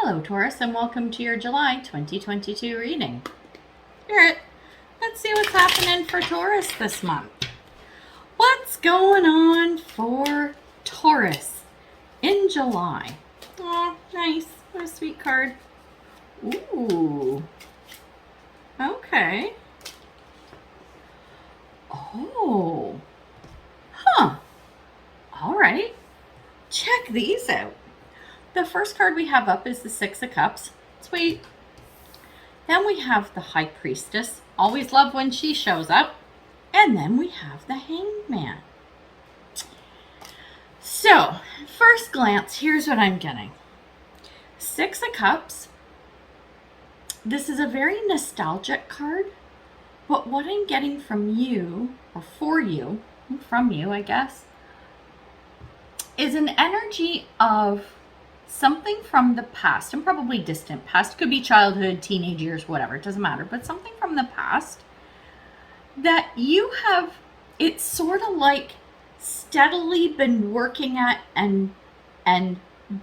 Hello Taurus, and welcome to your July 2022 reading. Spirit, let's see what's happening for Taurus this month. What's going on for Taurus in July? Oh, nice. What a sweet card. Ooh. Okay. Oh. Huh. All right. Check these out. The first card we have up is the Six of Cups. Sweet. Then we have the High Priestess. Always love when she shows up. And then we have the Hanged Man. So, first glance, here's what I'm getting. Six of Cups. This is a very nostalgic card. But what I'm getting from you, or for you, from you, I guess, is an energy of something from the past, and probably distant past. Could be childhood, teenage years, whatever, it doesn't matter, but something from the past that you have, it's sort of like steadily been working at and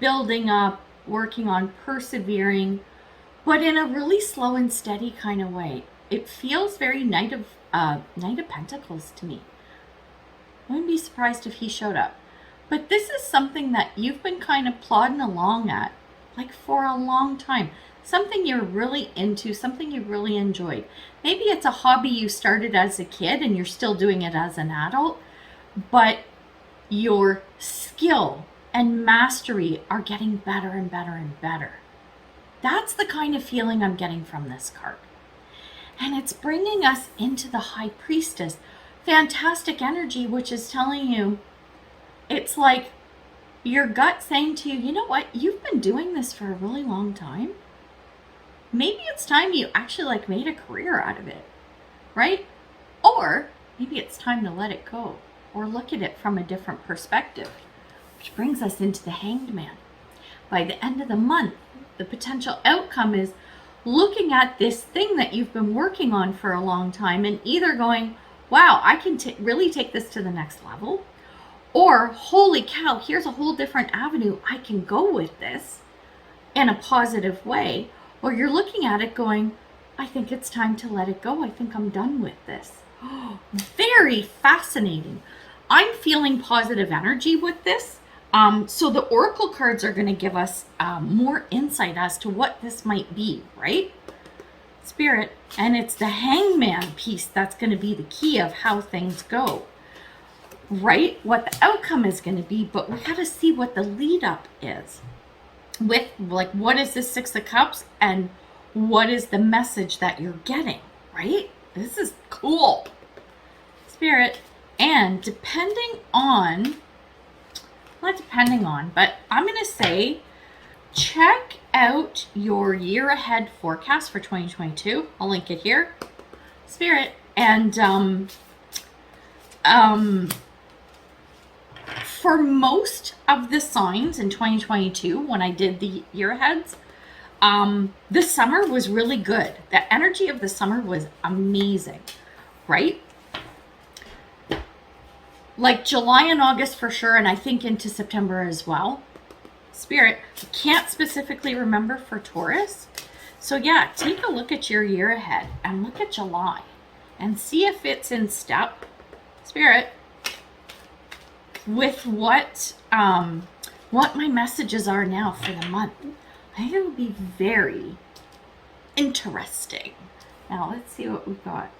building up, working on, persevering, but in a really slow and steady kind of way. It feels very Knight of Pentacles to me. I wouldn't be surprised if he showed up. But this is something that you've been kind of plodding along at, like for a long time. Something you're really into, something you really enjoyed. Maybe it's a hobby you started as a kid and you're still doing it as an adult, but your skill and mastery are getting better and better and better. That's the kind of feeling I'm getting from this card. And it's bringing us into the High Priestess. Fantastic energy, which is telling you, it's like your gut saying to you, you know what, you've been doing this for a really long time. Maybe it's time you actually like made a career out of it, right? Or maybe it's time to let it go or look at it from a different perspective, which brings us into the Hanged Man. By the end of the month, the potential outcome is looking at this thing that you've been working on for a long time and either going, wow, I can really take this to the next level. Or, holy cow, here's a whole different avenue. I can go with this in a positive way. Or you're looking at it going, I think it's time to let it go. I think I'm done with this. Very fascinating. I'm feeling positive energy with this. So the Oracle cards are going to give us more insight as to what this might be, right? Spirit. And it's the Hangman piece that's going to be the key of how things go. Right, what the outcome is going to be, but we got to see what the lead up is with, like, what is this Six of Cups and what is the message that you're getting, right? This is cool, Spirit. And depending on, not depending on, but I'm going to say check out your year ahead forecast for 2022. I'll link it here, Spirit. And for most of the signs in 2022, when I did the year aheads, the summer was really good. The energy of the summer was amazing, right? Like July and August for sure, and I think into September as well. Spirit, I can't specifically remember for Taurus. So yeah, take a look at your year ahead and look at July and see if it's in step, Spirit, with what my messages are now for the month. I think it will be very interesting. Now let's see what we've got.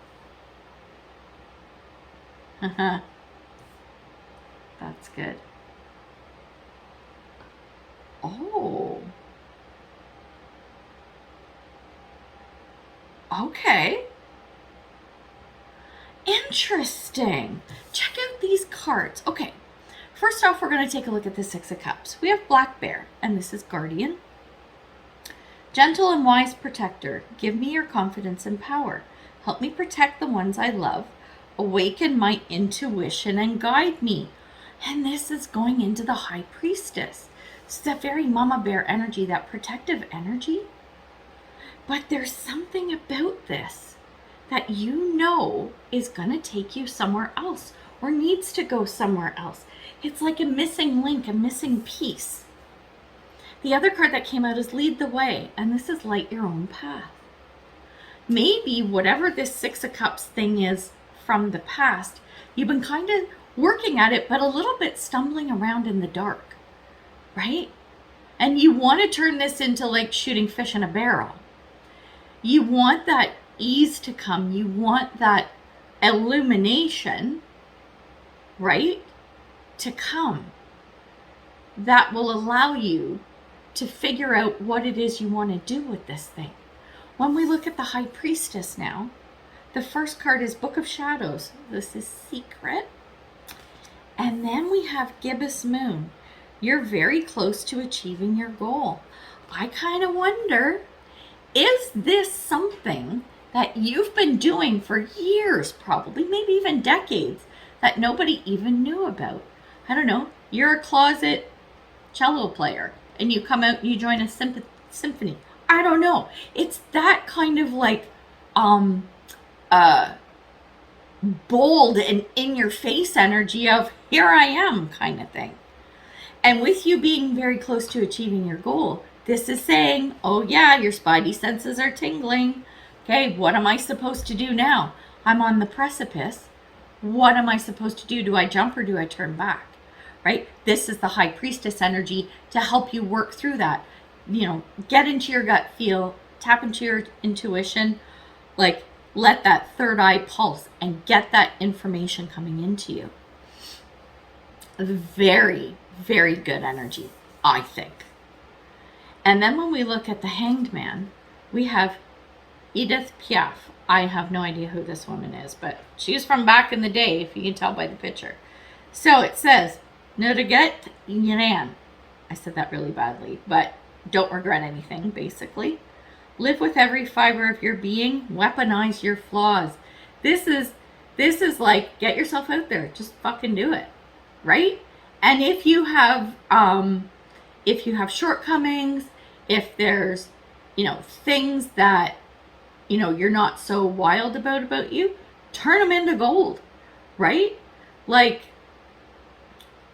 That's good. Oh. Okay. Interesting. Check out these cards. Okay. First off, we're going to take a look at the Six of Cups. We have Black Bear, and this is Guardian. Gentle and wise protector, give me your confidence and power. Help me protect the ones I love. Awaken my intuition and guide me. And this is going into the High Priestess. It's that very Mama Bear energy, that protective energy. But there's something about this that you know is going to take you somewhere else or needs to go somewhere else. It's like a missing link, a missing piece. The other card that came out is Lead the Way, and this is Light Your Own Path. Maybe whatever this Six of Cups thing is from the past, you've been kind of working at it, but a little bit stumbling around in the dark, right? And you want to turn this into like shooting fish in a barrel. You want that ease to come. You want that illumination, right, to come. That will allow you to figure out what it is you want to do with this thing. When we look at the High Priestess now, the first card is Book of Shadows. This is Secret. And then we have Gibbous Moon. You're very close to achieving your goal. I kind of wonder, is this something that you've been doing for years, probably, maybe even decades, that nobody even knew about? I don't know. You're a closet cello player and you come out and you join a symphony. I don't know. It's that kind of like bold and in your face energy of here I am kind of thing. And with you being very close to achieving your goal, this is saying, oh yeah, your spidey senses are tingling. Okay, what am I supposed to do now? I'm on the precipice. What am I supposed to do? Do I jump or do I turn back? Right? This is the High Priestess energy to help you work through that. You know, get into your gut feel, tap into your intuition, like let that third eye pulse and get that information coming into you. Very, very good energy, I think. And then when we look at the Hanged Man, we have Edith Piaf. I have no idea who this woman is, but she's from back in the day, if you can tell by the picture. So it says, ne regrette rien. I said that really badly, but don't regret anything, basically. Live with every fiber of your being. Weaponize your flaws. This is like, get yourself out there. Just fucking do it, right? And if you have shortcomings, if there's, things that, you're not so wild about you, turn them into gold, right? Like,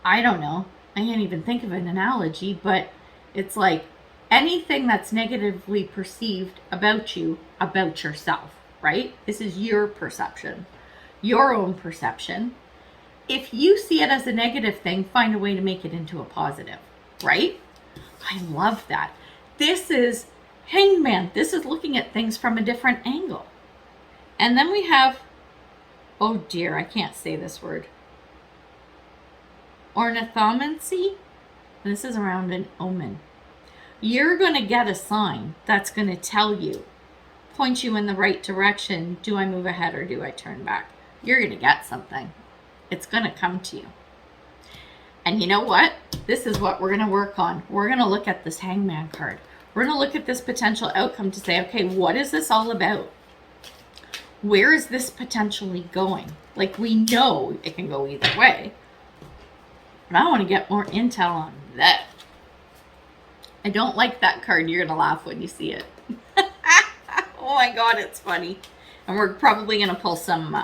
I don't know. I can't even think of an analogy, but it's like anything that's negatively perceived about you, about yourself, right? This is your perception, your own perception. If you see it as a negative thing, find a way to make it into a positive, right? I love that. This is Hanged Man. This is looking at things from a different angle. And then we have, oh dear, I can't say this word. Ornithomancy. This is around an omen. You're going to get a sign that's going to tell you, point you in the right direction. Do I move ahead or do I turn back? You're going to get something. It's going to come to you. And you know what? This is what we're going to work on. We're going to look at this Hangman card. We're going to look at this potential outcome to say, okay, what is this all about? Where is this potentially going? Like, we know it can go either way. But I want to get more intel on that. I don't like that card. You're going to laugh when you see it. Oh my God, it's funny. And we're probably going to pull some,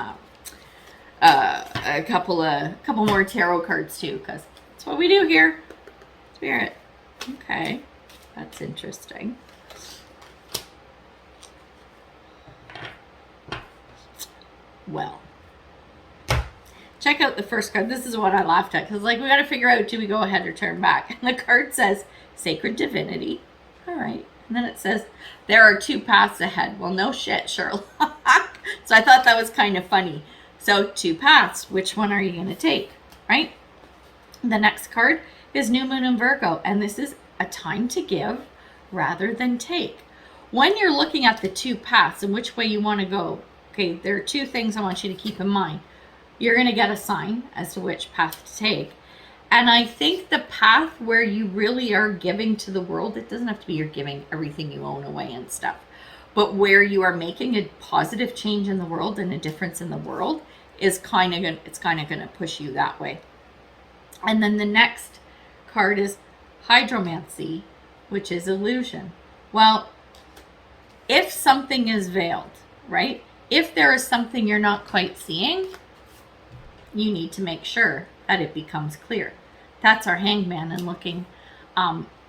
a couple more tarot cards too, because that's what we do here. Spirit. Okay. That's interesting. Well, check out the first card. This is what I laughed at, because like we got to figure out, do we go ahead or turn back? And the card says Sacred Divinity. All right. And then it says there are two paths ahead. Well, no shit, Sherlock. So I thought that was kind of funny. So two paths. Which one are you going to take? Right? The next card is New Moon in Virgo. And this is a time to give rather than take. When you're looking at the two paths and which way you want to go, okay, there are two things I want you to keep in mind. You're going to get a sign as to which path to take. And I think the path where you really are giving to the world, it doesn't have to be you're giving everything you own away and stuff, but where you are making a positive change in the world and a difference in the world is kind of going to push you that way. And then the next card is Hydromancy, which is illusion. Well, if something is veiled, right? If there is something you're not quite seeing, you need to make sure that it becomes clear. That's our Hangman and looking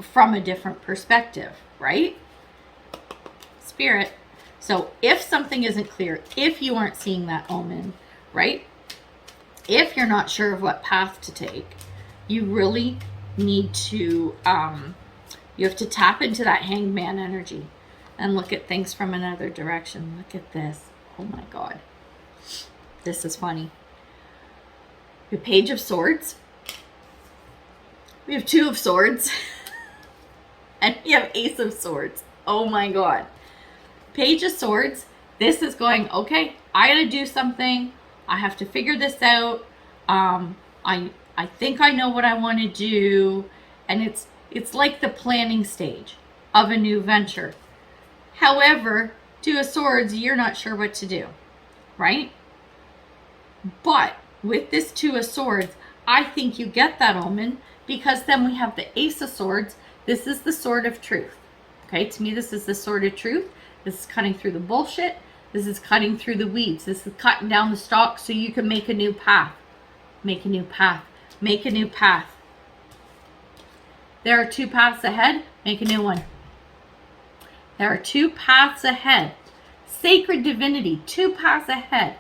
from a different perspective, right? Spirit. So if something isn't clear, if you aren't seeing that omen, right? If you're not sure of what path to take, you really need to, you have to tap into that hangman energy and look at things from another direction. Look at this. Oh my God. This is funny. The Page of Swords. We have Two of Swords. And we have Ace of Swords. Oh my God. Page of Swords. This is going, okay, I gotta do something. I have to figure this out. I think I know what I want to do. And it's like the planning stage of a new venture. However, Two of Swords, you're not sure what to do, right? But with this Two of Swords, I think you get that omen, because then we have the Ace of Swords. This is the sword of truth. Okay, to me, this is the sword of truth. This is cutting through the bullshit. This is cutting through the weeds. This is cutting down the stalk so you can make a new path. Make a new path. Make a new path. There are two paths ahead. Make a new one. There are two paths ahead. Sacred divinity, two paths ahead.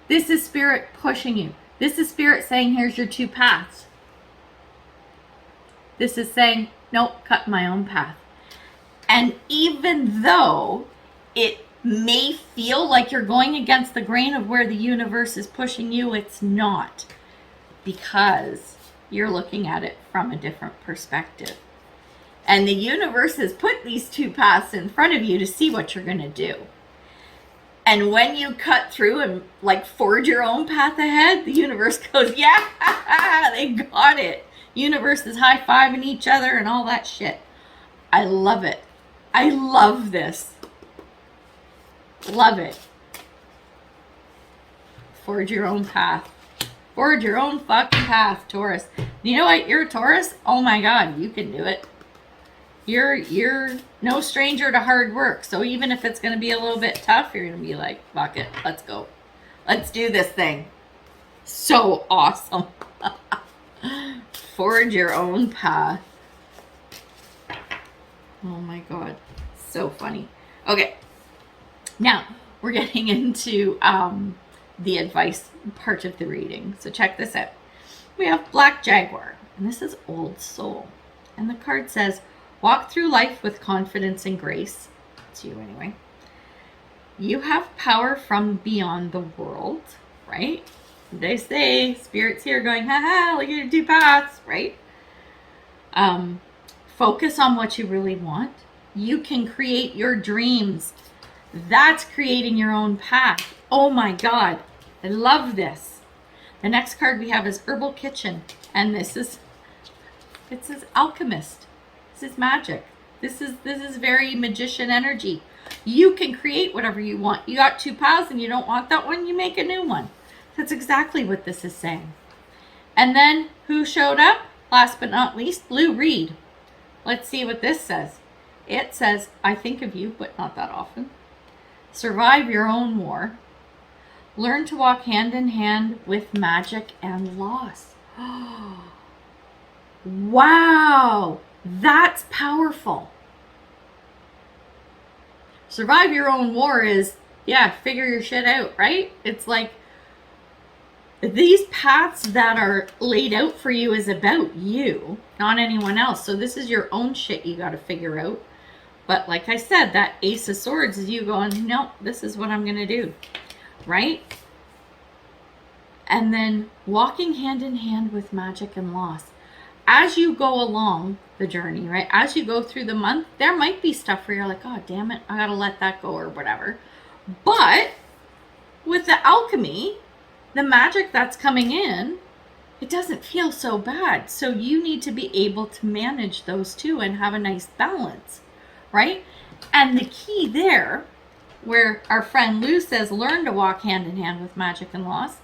This is Spirit pushing you. This is Spirit saying, here's your two paths. This is saying, nope, cut my own path. And even though it may feel like you're going against the grain of where the universe is pushing you, it's not. Because you're looking at it from a different perspective. And the universe has put these two paths in front of you to see what you're going to do. And when you cut through and like forge your own path ahead, the universe goes, yeah, they got it. Universe is high-fiving each other and all that shit. I love it. I love this. Love it. Forge your own path. Forge your own fucking path, Taurus. You know what? You're a Taurus? Oh my God, you can do it. You're no stranger to hard work. So even if it's going to be a little bit tough, you're going to be like, fuck it, let's go. Let's do this thing. So awesome. Forge your own path. Oh my God. So funny. Okay. Now, we're getting into the advice part of the reading. So check this out. We have Black Jaguar. And this is Old Soul. And the card says, walk through life with confidence and grace. It's you anyway. You have power from beyond the world, right? They say, Spirit's here going, haha, look at your two paths, right? Focus on what you really want. You can create your dreams. That's creating your own path. Oh my God. I love this. The next card we have is Herbal Kitchen. And it says Alchemist. This is magic. This is very magician energy. You can create whatever you want. You got two paths and you don't want that one, you make a new one. That's exactly what this is saying. And then who showed up? Last but not least, Lou Reed. Let's see what this says. It says, I think of you, but not that often. Survive your own war. Learn to walk hand in hand with magic and loss. Wow, that's powerful. Survive your own war is, yeah, figure your shit out, right? It's like these paths that are laid out for you is about you, not anyone else. So this is your own shit you got to figure out. But like I said, that Ace of Swords is you going, no, this is what I'm going to do, right? And then walking hand in hand with magic and loss. As you go along the journey, right? As you go through the month, there might be stuff where you're like, oh, damn it, I got to let that go or whatever. But with the alchemy, the magic that's coming in, it doesn't feel so bad. So you need to be able to manage those two and have a nice balance, right? And the key there, where our friend Lou says, learn to walk hand in hand with magic and loss,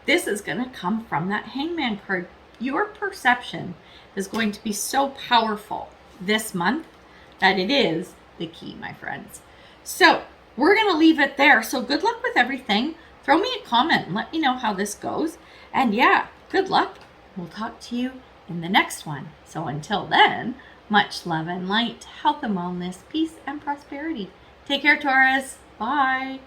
this is going to come from that Hangman card. Your perception is going to be so powerful this month that it is the key, my friends. So we're going to leave it there. So good luck with everything. Throw me a comment and let me know how this goes. And yeah, good luck. We'll talk to you in the next one. So until then, much love and light, health and wellness, peace and prosperity. Take care, Taurus. Bye.